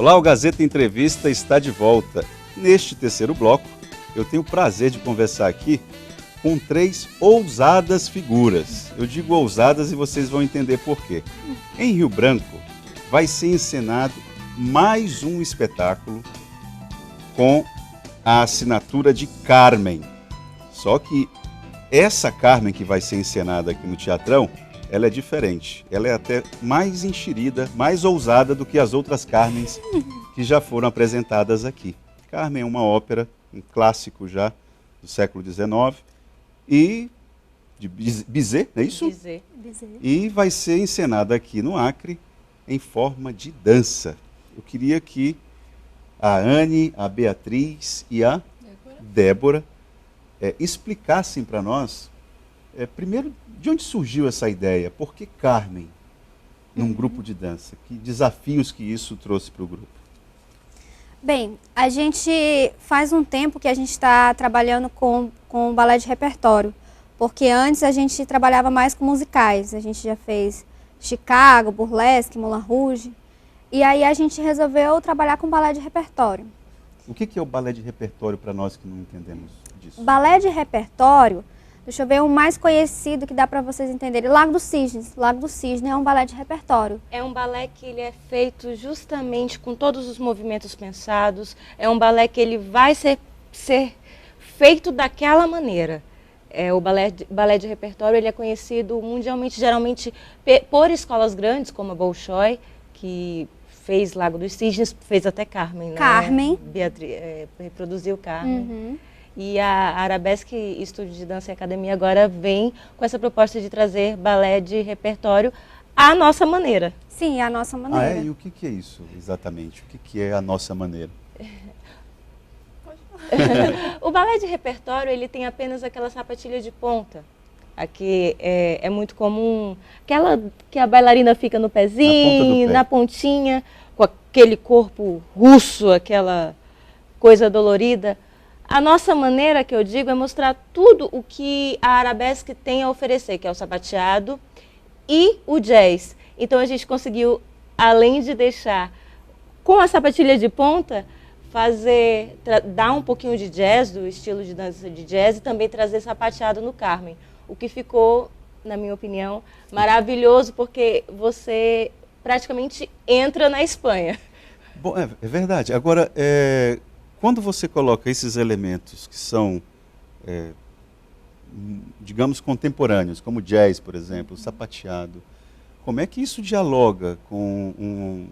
Olá, o Gazeta Entrevista está de volta. Neste terceiro bloco, eu tenho o prazer de conversar aqui com 3 ousadas figuras. Eu digo ousadas e vocês vão entender por quê. Em Rio Branco, vai ser encenado mais um espetáculo com a assinatura de Carmen. Só que essa Carmen que vai ser encenada aqui no Teatrão, ela é diferente. Ela é até mais enxerida, mais ousada do que as outras Carmens que já foram apresentadas aqui. Carmen é uma ópera, um clássico já do século XIX, e de Bizet, não é isso? Bizet. E vai ser encenada aqui no Acre em forma de dança. Eu queria que a Anne, a Beatriz e a Débora explicassem para nós, primeiro, de onde surgiu essa ideia? Por que Carmen num grupo de dança? Que desafios que isso trouxe para o grupo? Bem, a gente faz um tempo que a gente está trabalhando com balé de repertório, porque antes a gente trabalhava mais com musicais. A gente já fez Chicago, Burlesque, Moulin Rouge, e aí a gente resolveu trabalhar com balé de repertório. O que é o balé de repertório para nós que não entendemos disso? Balé de repertório, deixa eu ver o mais conhecido que dá para vocês entenderem, Lago dos Cisnes. Lago do Cisne é um balé de repertório. É um balé que ele é feito justamente com todos os movimentos pensados, é um balé que ele vai ser feito daquela maneira. O balé de repertório ele é conhecido mundialmente, geralmente por escolas grandes, como a Bolshoi, que fez Lago dos Cisnes, fez até Carmen, né? Carmen. Beatriz, reproduziu Carmen. Uhum. E a Arabesque Estúdio de Dança e Academia agora vem com essa proposta de trazer balé de repertório à nossa maneira. Sim, à nossa maneira. E o que é isso exatamente? O que é a nossa maneira? O balé de repertório ele tem apenas aquela sapatilha de ponta. Aqui é muito comum, aquela que a bailarina fica no pezinho, na pontinha, com aquele corpo russo, aquela coisa dolorida. A nossa maneira, que eu digo, é mostrar tudo o que a Arabesque tem a oferecer, que é o sapateado e o jazz. Então a gente conseguiu, além de deixar com a sapatilha de ponta, dar um pouquinho de jazz, do estilo de dança de jazz, e também trazer sapateado no Carmen. O que ficou, na minha opinião, maravilhoso, porque você praticamente entra na Espanha. Bom, é verdade. Agora, quando você coloca esses elementos que são, digamos, contemporâneos, como jazz, por exemplo, sapateado, como é que isso dialoga com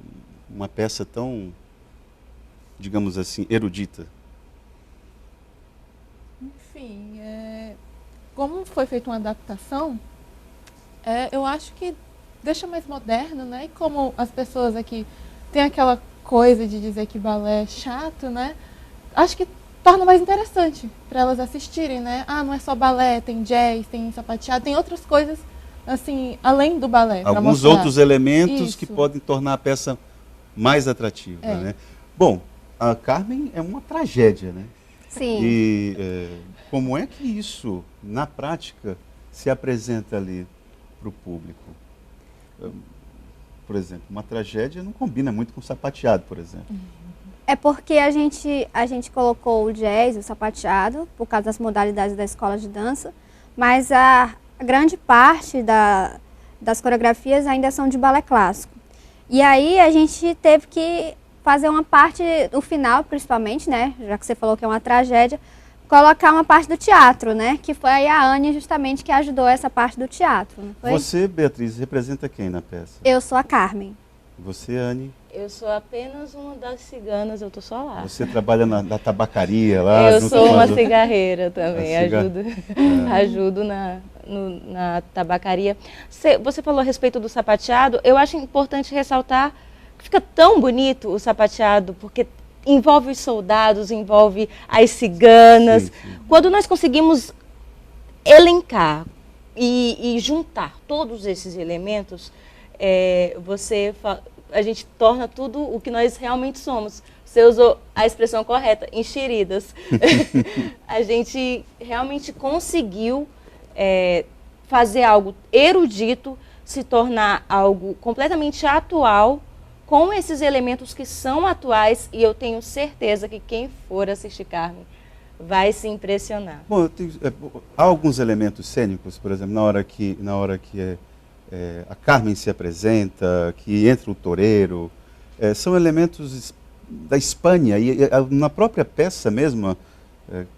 uma peça tão, digamos assim, erudita? Enfim, como foi feita uma adaptação, eu acho que deixa mais moderno, né? E como as pessoas aqui têm aquela coisa de dizer que balé é chato, né? Acho que torna mais interessante para elas assistirem, né? Não é só balé, tem jazz, tem sapateado, tem outras coisas, assim, além do balé. Alguns outros elementos que podem tornar a peça mais atrativa, né? Bom, a Carmen é uma tragédia, né? Sim. E como é que isso, na prática, se apresenta ali para o público? Por exemplo, uma tragédia não combina muito com sapateado, por exemplo. É porque a gente colocou o jazz, o sapateado, por causa das modalidades da escola de dança, mas a grande parte das coreografias ainda são de balé clássico. E aí a gente teve que fazer uma parte, no final principalmente, né, já que você falou que é uma tragédia, colocar uma parte do teatro, né, que foi a Anne justamente que ajudou essa parte do teatro. Não foi? Você, Beatriz, representa quem na peça? Eu sou a Carmen. Você, Anne? Eu sou apenas uma das ciganas, eu estou só lá. Você trabalha na tabacaria lá? Eu sou uma cigarreira também, ajudo na tabacaria. Você falou a respeito do sapateado, eu acho importante ressaltar que fica tão bonito o sapateado, porque envolve os soldados, envolve as ciganas. Sim. Quando nós conseguimos elencar e juntar todos esses elementos, a gente torna tudo o que nós realmente somos. Você usou a expressão correta, enxeridas. A gente realmente conseguiu fazer algo erudito, se tornar algo completamente atual, com esses elementos que são atuais, e eu tenho certeza que quem for assistir Carmen vai se impressionar. Bom, há alguns elementos cênicos, por exemplo, na hora que a Carmen se apresenta, que entra o toureiro, são elementos da Espanha, e na própria peça mesmo,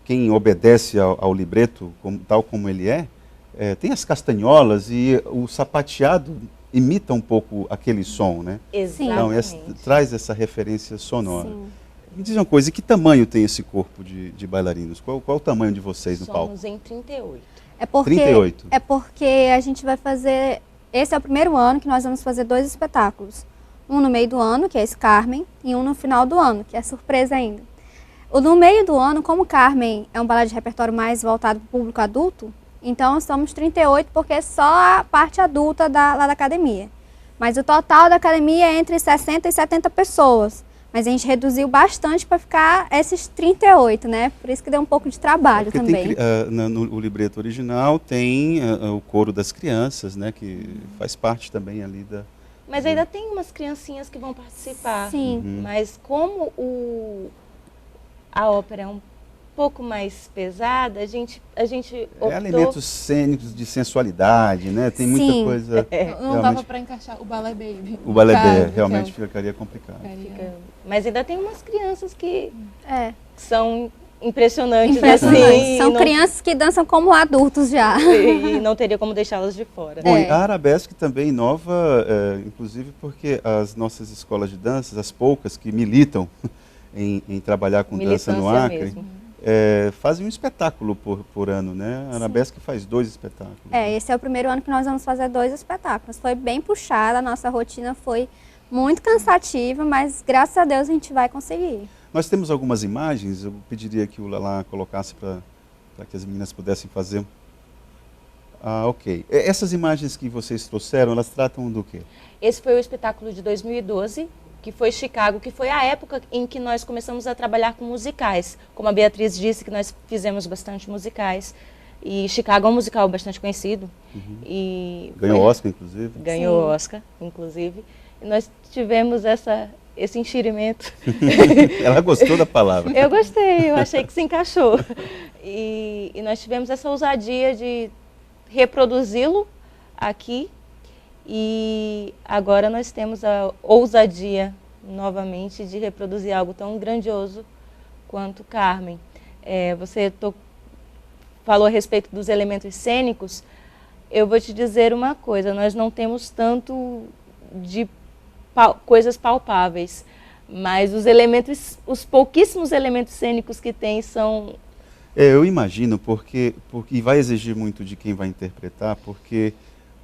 quem obedece ao libreto, tal como ele tem as castanholas e o sapateado imita um pouco aquele som, né? Exatamente. Então, traz essa referência sonora. Sim. Me diz uma coisa, e que tamanho tem esse corpo de bailarinos? Qual o tamanho de vocês no palco? Somos em 38. 38. É porque a gente vai fazer... Esse é o primeiro ano que nós vamos fazer 2 espetáculos. Um no meio do ano, que é esse Carmen, e um no final do ano, que é surpresa ainda. O no meio do ano, como Carmen é um balé de repertório mais voltado para o público adulto, então somos 38 porque é só a parte adulta lá da academia. Mas o total da academia é entre 60 e 70 pessoas. Mas a gente reduziu bastante para ficar esses 38, né? Por isso que deu um pouco de trabalho também. No libreto original tem o coro das crianças, né? Que faz parte também ali da... Mas ainda tem umas criancinhas que vão participar. Sim. Mas como a ópera é um pouco mais pesada, a gente optou... elementos cênicos de sensualidade, né? Tem muita Sim. coisa... Não dava para encaixar o balé baby. O balé Caso, baby realmente ficaria complicado. Mas ainda tem umas crianças que São impressionantes, assim. São crianças que dançam como adultos já. E não teria como deixá-las de fora. Bom, e a Arabesque também inova, inclusive porque as nossas escolas de danças, as poucas que militam em trabalhar com dança no Acre, mesmo. Fazem um espetáculo por ano, né? A Arabesque faz 2 espetáculos. Esse é o primeiro ano que nós vamos fazer 2 espetáculos. Foi bem puxada, a nossa rotina foi muito cansativa, mas graças a Deus a gente vai conseguir. Nós temos algumas imagens, eu pediria que o Lala colocasse para que as meninas pudessem fazer. Ok. Essas imagens que vocês trouxeram, elas tratam do quê? Esse foi o espetáculo de 2012, que foi Chicago, que foi a época em que nós começamos a trabalhar com musicais. Como a Beatriz disse, que nós fizemos bastante musicais. E Chicago é um musical bastante conhecido. E ganhou Oscar, inclusive. Ganhou Oscar, inclusive. E nós tivemos esse enxerimento. Ela gostou da palavra. Eu gostei, eu achei que se encaixou. E nós tivemos essa ousadia de reproduzi-lo aqui. E agora nós temos a ousadia, novamente, de reproduzir algo tão grandioso quanto Carmen. Você falou a respeito dos elementos cênicos. Eu vou te dizer uma coisa, nós não temos tanto de coisas palpáveis, mas os pouquíssimos elementos cênicos que tem são... Eu imagino, porque vai exigir muito de quem vai interpretar, porque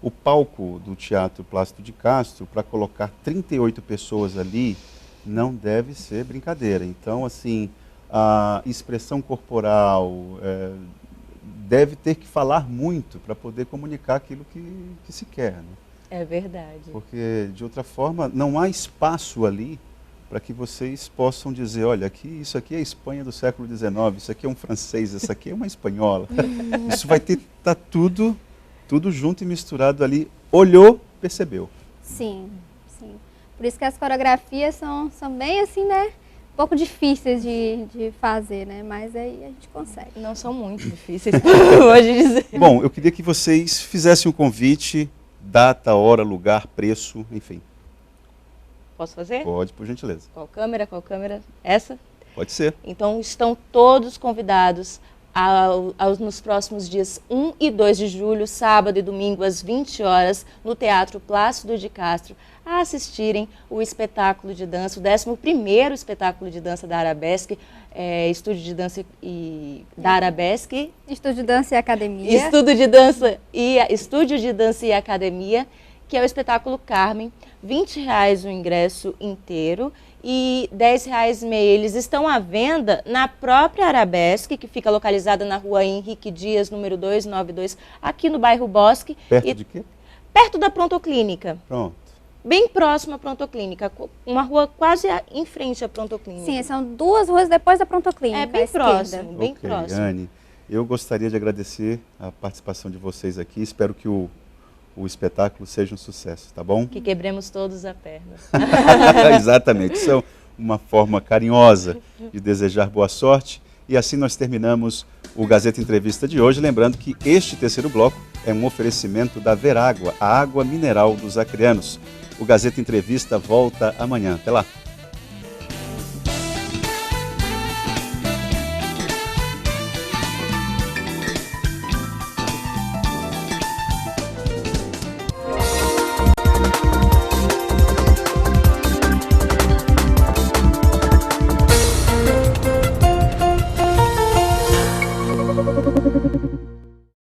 o palco do Teatro Plácido de Castro, para colocar 38 pessoas ali, não deve ser brincadeira. Então, assim, a expressão corporal deve ter que falar muito para poder comunicar aquilo que se quer, né? É verdade. Porque, de outra forma, não há espaço ali para que vocês possam dizer, olha, isso aqui é a Espanha do século XIX, isso aqui é um francês, isso aqui é uma espanhola. Isso vai ter tá tudo junto e misturado ali. Olhou, percebeu. Sim. Por isso que as coreografias são bem assim, né? Um pouco difíceis de fazer, né? Mas aí a gente consegue. Não são muito difíceis, pode dizer. Bom, eu queria que vocês fizessem um convite, data, hora, lugar, preço, enfim. Posso fazer? Pode, por gentileza. Qual câmera? Essa? Pode ser. Então, estão todos convidados nos próximos dias 1 e 2 de julho, sábado e domingo, às 20 horas, no Teatro Plácido de Castro, a assistirem o espetáculo de dança, o 11º espetáculo de dança da Arabesque, Estúdio de Dança da Arabesque. Estúdio de Dança e Academia. Estúdio de Dança e Academia, que é o espetáculo Carmen, R$20 o ingresso inteiro e R$10 meia. Eles estão à venda na própria Arabesque, que fica localizada na rua Henrique Dias, número 292, aqui no bairro Bosque. Perto de quê? Perto da Prontoclínica. Pronto. Bem próximo à Prontoclínica, uma rua quase em frente à Prontoclínica. Sim, são 2 ruas depois da Prontoclínica. É bem próximo, bem próximo. Anne, eu gostaria de agradecer a participação de vocês aqui. Espero que o o espetáculo seja um sucesso, tá bom? Que quebremos todos a perna. Exatamente, isso é uma forma carinhosa de desejar boa sorte. E assim nós terminamos o Gazeta Entrevista de hoje, lembrando que este terceiro bloco é um oferecimento da Verágua, a água mineral dos acreanos. O Gazeta Entrevista volta amanhã. Até lá!